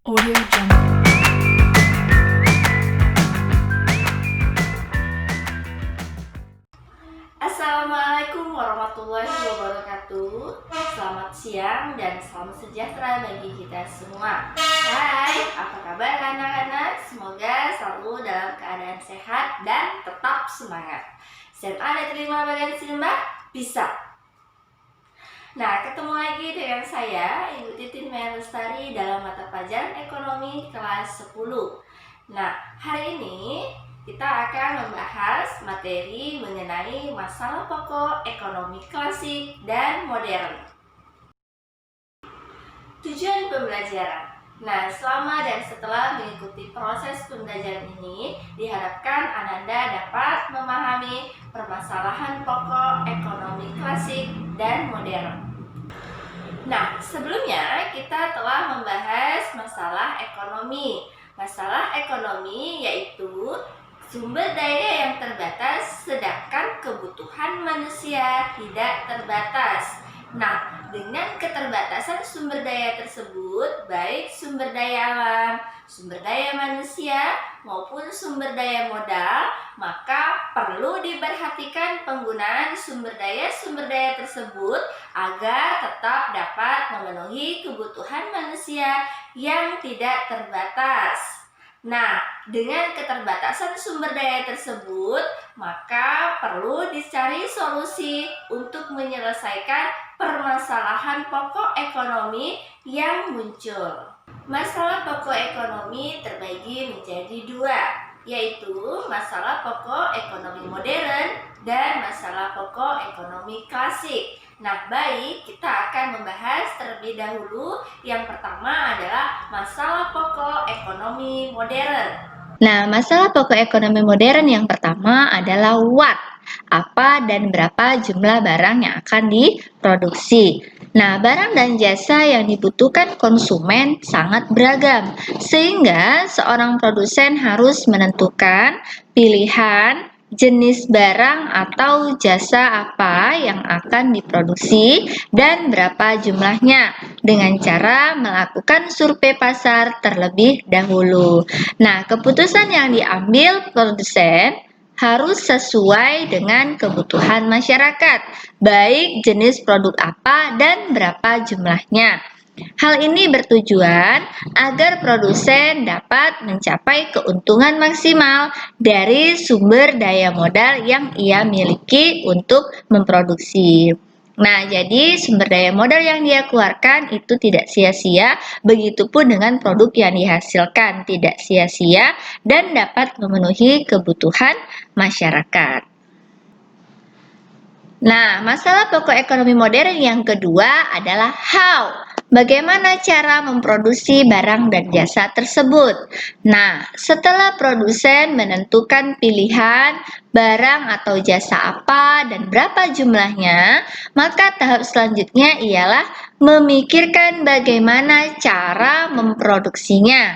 Audio Jungle. Assalamualaikum warahmatullahi wabarakatuh. Selamat siang dan salam sejahtera bagi kita semua. Hai, apa kabar anak-anak? Semoga selalu dalam keadaan sehat dan tetap semangat. SMA Negeri 5 Bagan Simbah bisa. Nah, ketemu lagi dengan saya, Ibu Titin Melestari dalam mata pelajaran ekonomi kelas 10. Nah, hari ini kita akan membahas materi mengenai masalah pokok ekonomi klasik dan modern. Tujuan pembelajaran. Nah, selama dan setelah mengikuti proses pembelajaran ini, diharapkan Ananda dapat memahami permasalahan pokok ekonomi klasik dan modern. Nah, sebelumnya kita telah membahas masalah ekonomi. Masalah ekonomi yaitu sumber daya yang terbatas sedangkan kebutuhan manusia tidak terbatas. Nah, dengan keterbatasan sumber daya tersebut, baik sumber daya alam, sumber daya manusia, maupun sumber daya modal, maka perlu diperhatikan penggunaan sumber daya tersebut agar tetap dapat memenuhi kebutuhan manusia yang tidak terbatas. Nah, dengan keterbatasan sumber daya tersebut, maka perlu dicari solusi untuk menyelesaikan permasalahan pokok ekonomi yang muncul. Masalah pokok ekonomi terbagi menjadi dua, yaitu masalah pokok ekonomi modern dan masalah pokok ekonomi klasik. Nah, baik, kita akan membahas terlebih dahulu. Yang pertama adalah masalah pokok ekonomi modern. Nah, masalah pokok ekonomi modern yang pertama adalah what. Apa dan berapa jumlah barang yang akan diproduksi. Nah, barang dan jasa yang dibutuhkan konsumen sangat beragam, sehingga seorang produsen harus menentukan pilihan jenis barang atau jasa apa yang akan diproduksi dan berapa jumlahnya dengan cara melakukan survei pasar terlebih dahulu. Nah, keputusan yang diambil produsen harus sesuai dengan kebutuhan masyarakat, baik jenis produk apa dan berapa jumlahnya. Hal ini bertujuan agar produsen dapat mencapai keuntungan maksimal dari sumber daya modal yang ia miliki untuk memproduksi. Nah, jadi sumber daya modal yang dia keluarkan itu tidak sia-sia, begitupun dengan produk yang dihasilkan tidak sia-sia dan dapat memenuhi kebutuhan masyarakat. Nah, masalah pokok ekonomi modern yang kedua adalah how. Bagaimana cara memproduksi barang dan jasa tersebut? Nah, setelah produsen menentukan pilihan barang atau jasa apa dan berapa jumlahnya, maka tahap selanjutnya ialah memikirkan bagaimana cara memproduksinya.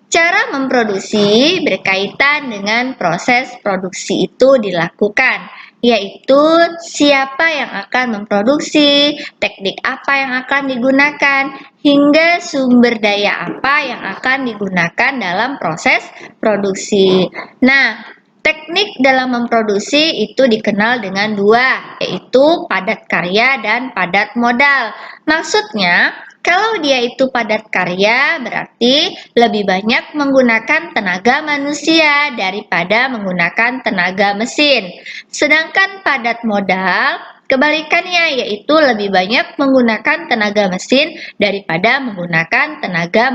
Cara memproduksi berkaitan dengan proses produksi itu dilakukan, yaitu siapa yang akan memproduksi, teknik apa yang akan digunakan, hingga sumber daya apa yang akan digunakan dalam proses produksi. Nah, teknik dalam memproduksi itu dikenal dengan dua, yaitu padat karya dan padat modal. Maksudnya, kalau dia itu padat karya, berarti lebih banyak menggunakan tenaga manusia daripada menggunakan tenaga mesin. Sedangkan padat modal, kebalikannya, yaitu lebih banyak menggunakan tenaga mesin daripada menggunakan tenaga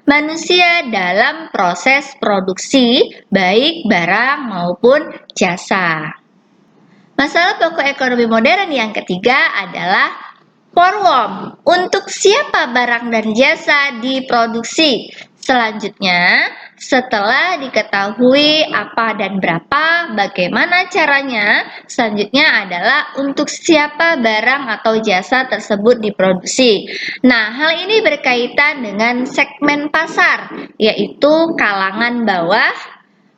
manusia dalam proses produksi, baik barang maupun jasa. Masalah pokok ekonomi modern yang ketiga adalah forward. Untuk siapa barang dan jasa diproduksi? Selanjutnya, setelah diketahui apa dan berapa, bagaimana caranya, selanjutnya adalah untuk siapa barang atau jasa tersebut diproduksi. Nah, hal ini berkaitan dengan segmen pasar, yaitu kalangan bawah,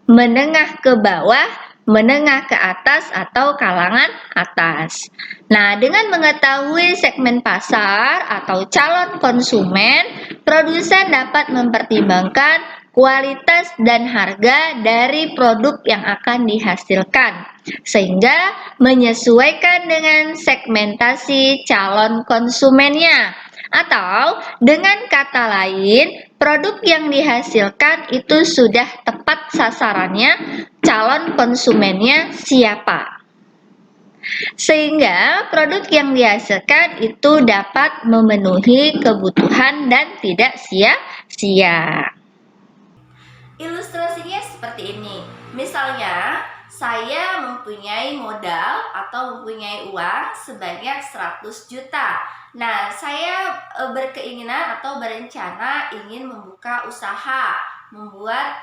menengah ke bawah, menengah ke atas atau kalangan atas. Nah, dengan mengetahui segmen pasar atau calon konsumen, produsen dapat mempertimbangkan kualitas dan harga dari produk yang akan dihasilkan, sehingga menyesuaikan dengan segmentasi calon konsumennya. Atau dengan kata lain, produk yang dihasilkan itu sudah tepat sasarannya, calon konsumennya siapa. Sehingga produk yang dihasilkan itu dapat memenuhi kebutuhan dan tidak sia-sia. Ilustrasinya seperti ini. Misalnya, saya mempunyai modal atau mempunyai uang sebanyak 100 juta. Nah, saya berkeinginan atau berencana ingin membuka usaha, membuat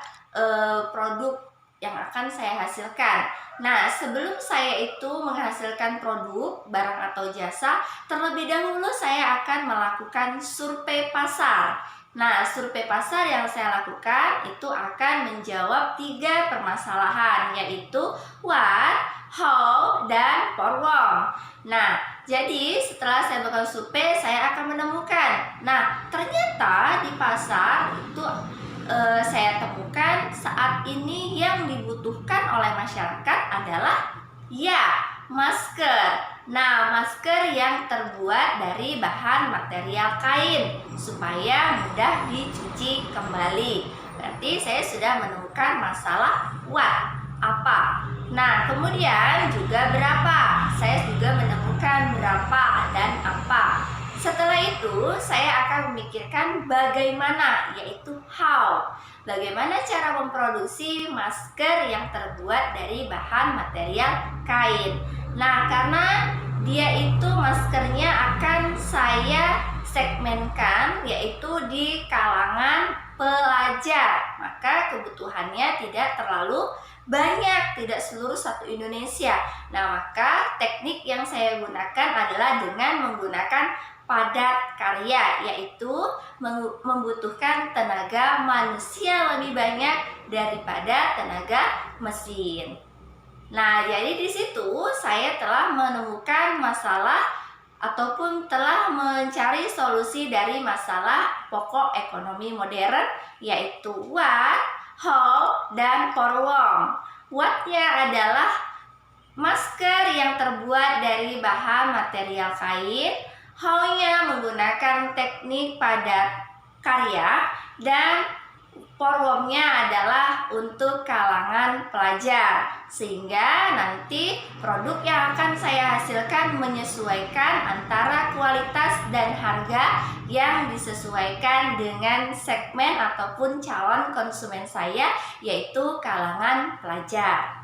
produk yang akan saya hasilkan. Nah, sebelum saya itu menghasilkan produk, barang atau jasa, terlebih dahulu saya akan melakukan survei pasar. Nah, survei pasar yang saya lakukan itu akan menjawab 3 permasalahan, yaitu what, how, dan for whom. Nah, jadi setelah saya melakukan survei, saya akan menemukan. Nah, ternyata di pasar itu saya temukan saat ini yang dibutuhkan oleh masyarakat adalah masker. Nah, masker yang terbuat dari bahan material kain supaya mudah dicuci kembali. Berarti saya sudah menemukan masalah what, apa. Nah, kemudian juga berapa. Saya juga menemukan berapa dan apa. Setelah itu, saya akan memikirkan bagaimana, yaitu how. Bagaimana cara memproduksi masker yang terbuat dari bahan material kain. Nah, karena dia itu maskernya akan saya segmenkan, yaitu di kalangan pelajar. Maka kebutuhannya tidak terlalu banyak, tidak seluruh satu Indonesia. Nah, maka teknik yang saya gunakan adalah dengan menggunakan padat karya, yaitu membutuhkan tenaga manusia lebih banyak daripada tenaga mesin. Nah, jadi di situ saya telah menemukan masalah ataupun telah mencari solusi dari masalah pokok ekonomi modern, yaitu what, how, dan for whom. What-nya adalah masker yang terbuat dari bahan material kain, how-nya menggunakan teknik padat karya, dan for whom-nya adalah untuk kalangan pelajar, sehingga nanti produk yang akan saya hasilkan menyesuaikan antara kualitas dan harga yang disesuaikan dengan segmen ataupun calon konsumen saya, yaitu kalangan pelajar.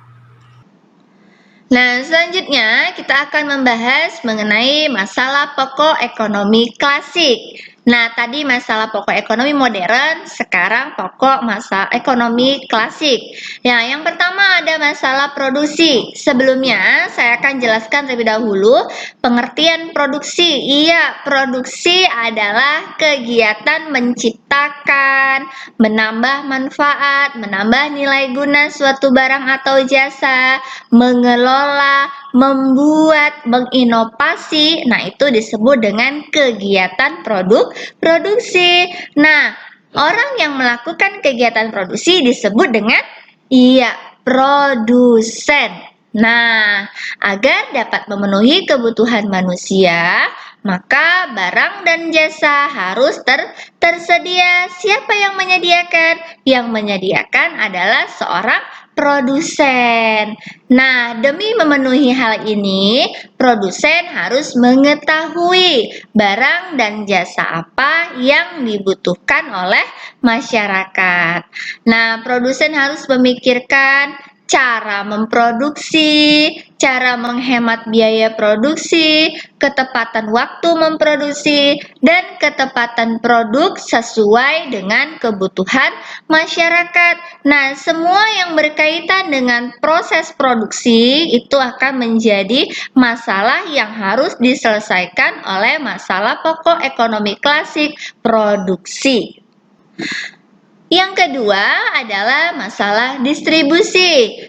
Nah, selanjutnya kita akan membahas mengenai masalah pokok ekonomi klasik. Nah, tadi masalah pokok ekonomi modern, sekarang pokok masalah ekonomi klasik. Nah, yang pertama ada masalah produksi. Sebelumnya, saya akan jelaskan terlebih dahulu pengertian produksi. Iya, produksi adalah kegiatan menciptakan, menambah manfaat, menambah nilai guna suatu barang atau jasa, mengelola, membuat, menginovasi. Nah, itu disebut dengan kegiatan produksi. Nah, orang yang melakukan kegiatan produksi disebut dengan produsen. Nah, agar dapat memenuhi kebutuhan manusia, maka barang dan jasa harus tersedia. Siapa yang menyediakan? Yang menyediakan adalah seorang produsen. Nah, demi memenuhi hal ini, produsen harus mengetahui barang dan jasa apa yang dibutuhkan oleh masyarakat. Nah, produsen harus memikirkan cara memproduksi, cara menghemat biaya produksi, ketepatan waktu memproduksi, dan ketepatan produk sesuai dengan kebutuhan masyarakat. Nah, semua yang berkaitan dengan proses produksi itu akan menjadi masalah yang harus diselesaikan oleh masalah pokok ekonomi klasik, produksi. Yang kedua adalah masalah distribusi.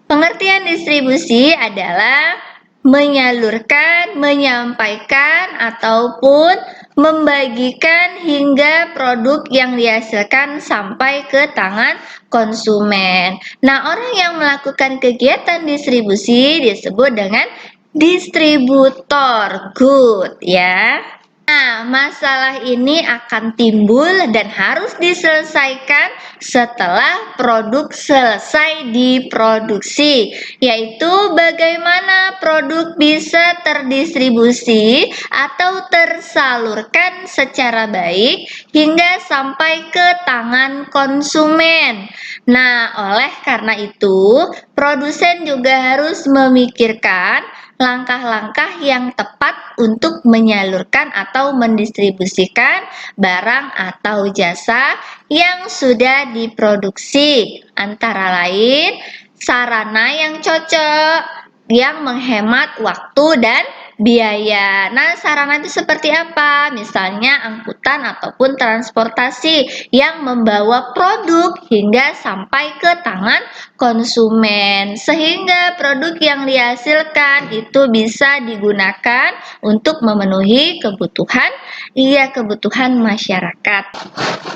Pengertian distribusi adalah menyalurkan, menyampaikan, ataupun membagikan hingga produk yang dihasilkan sampai ke tangan konsumen. Nah, orang yang melakukan kegiatan distribusi disebut dengan distributor good ya. Nah, masalah ini akan timbul dan harus diselesaikan setelah produk selesai diproduksi, yaitu bagaimana produk bisa terdistribusi atau tersalurkan secara baik hingga sampai ke tangan konsumen. Nah, oleh karena itu, produsen juga harus memikirkan langkah-langkah yang tepat untuk menyalurkan atau mendistribusikan barang atau jasa yang sudah diproduksi, antara lain sarana yang cocok, yang menghemat waktu dan biaya. Nah, sarana itu seperti apa? Misalnya angkutan ataupun transportasi yang membawa produk hingga sampai ke tangan konsumen, sehingga produk yang dihasilkan itu bisa digunakan untuk memenuhi kebutuhan masyarakat.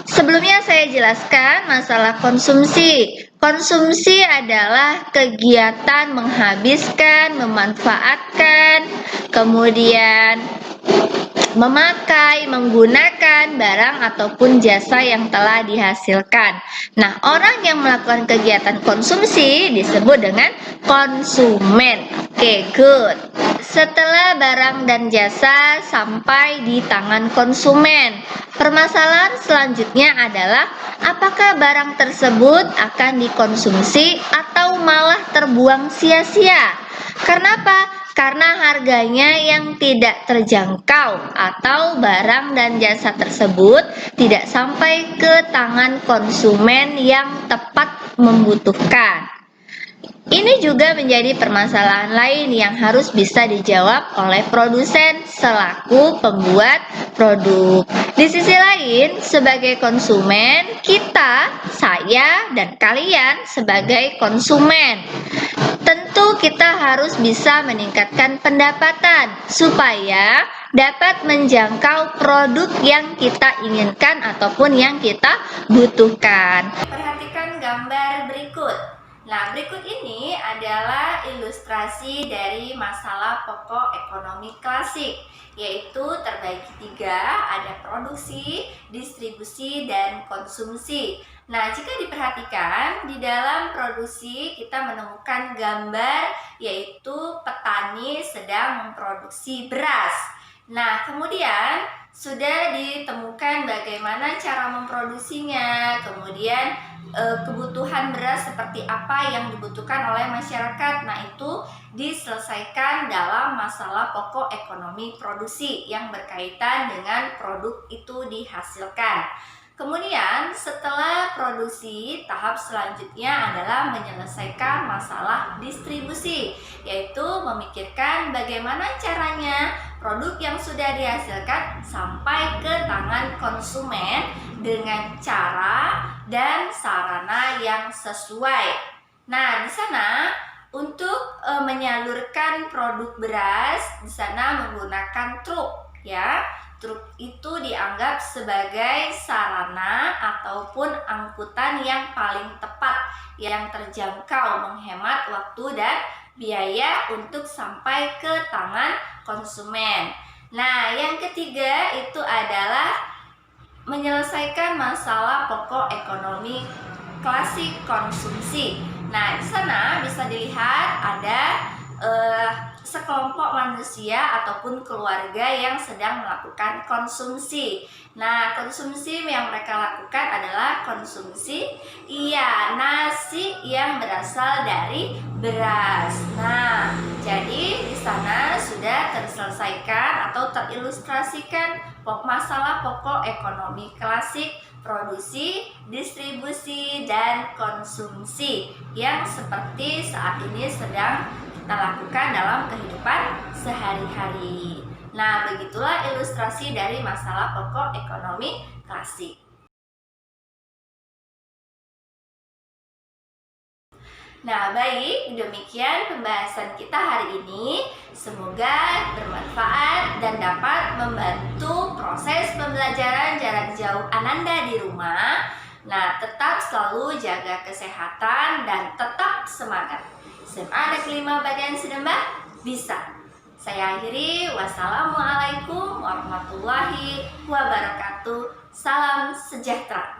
Sebelumnya saya jelaskan masalah konsumsi. Konsumsi adalah kegiatan menghabiskan, memanfaatkan, kemudian memakai, menggunakan barang ataupun jasa yang telah dihasilkan. Nah, orang yang melakukan kegiatan konsumsi disebut dengan konsumen. Oke, good. Setelah barang dan jasa sampai di tangan konsumen, permasalahan selanjutnya adalah apakah barang tersebut akan dikonsumsi atau malah terbuang sia-sia? Kenapa? Karena harganya yang tidak terjangkau atau barang dan jasa tersebut tidak sampai ke tangan konsumen yang tepat membutuhkan. Ini juga menjadi permasalahan lain yang harus bisa dijawab oleh produsen selaku pembuat produk. Di sisi lain, sebagai konsumen, kita, saya, dan kalian sebagai konsumen, tentu kita harus bisa meningkatkan pendapatan supaya dapat menjangkau produk yang kita inginkan ataupun yang kita butuhkan. Perhatikan gambar berikut. Nah, berikut ini adalah ilustrasi dari masalah pokok ekonomi klasik, yaitu terbagi 3, ada produksi, distribusi, dan konsumsi. Nah, jika diperhatikan, di dalam produksi kita menemukan gambar, yaitu petani sedang memproduksi beras. Nah, kemudian sudah ditemukan bagaimana cara memproduksinya, kemudian kebutuhan beras seperti apa yang dibutuhkan oleh masyarakat. Nah, itu diselesaikan dalam masalah pokok ekonomi produksi yang berkaitan dengan produk itu dihasilkan. Kemudian setelah produksi, tahap selanjutnya adalah menyelesaikan masalah distribusi, yaitu memikirkan bagaimana caranya produk yang sudah dihasilkan sampai ke tangan konsumen dengan cara dan sarana yang sesuai. Nah, di sana untuk menyalurkan produk beras, di sana menggunakan truk ya. Truk itu dianggap sebagai sarana ataupun angkutan yang paling tepat, yang terjangkau, menghemat waktu dan biaya untuk sampai ke tangan konsumen. Nah, yang ketiga itu adalah menyelesaikan masalah pokok ekonomi klasik konsumsi. Nah, di sana bisa dilihat ada sekelompok manusia ataupun keluarga yang sedang melakukan konsumsi. Nah, konsumsi yang mereka lakukan adalah konsumsi nasi yang berasal dari beras. Nah, jadi di sana sudah terselesaikan atau terilustrasikan masalah pokok ekonomi klasik, produksi, distribusi, dan konsumsi yang seperti saat ini sedang kita lakukan dalam kehidupan sehari-hari. Nah, begitulah ilustrasi dari masalah pokok ekonomi klasik. Nah, baik, demikian pembahasan kita hari ini. Semoga bermanfaat dan dapat membantu proses pembelajaran jarak jauh Ananda di rumah. Nah, tetap selalu jaga kesehatan dan tetap semangat. SMA Negeri 5 Bagian Sedembah bisa. Saya akhiri. Wassalamualaikum warahmatullahi wabarakatuh. Salam sejahtera.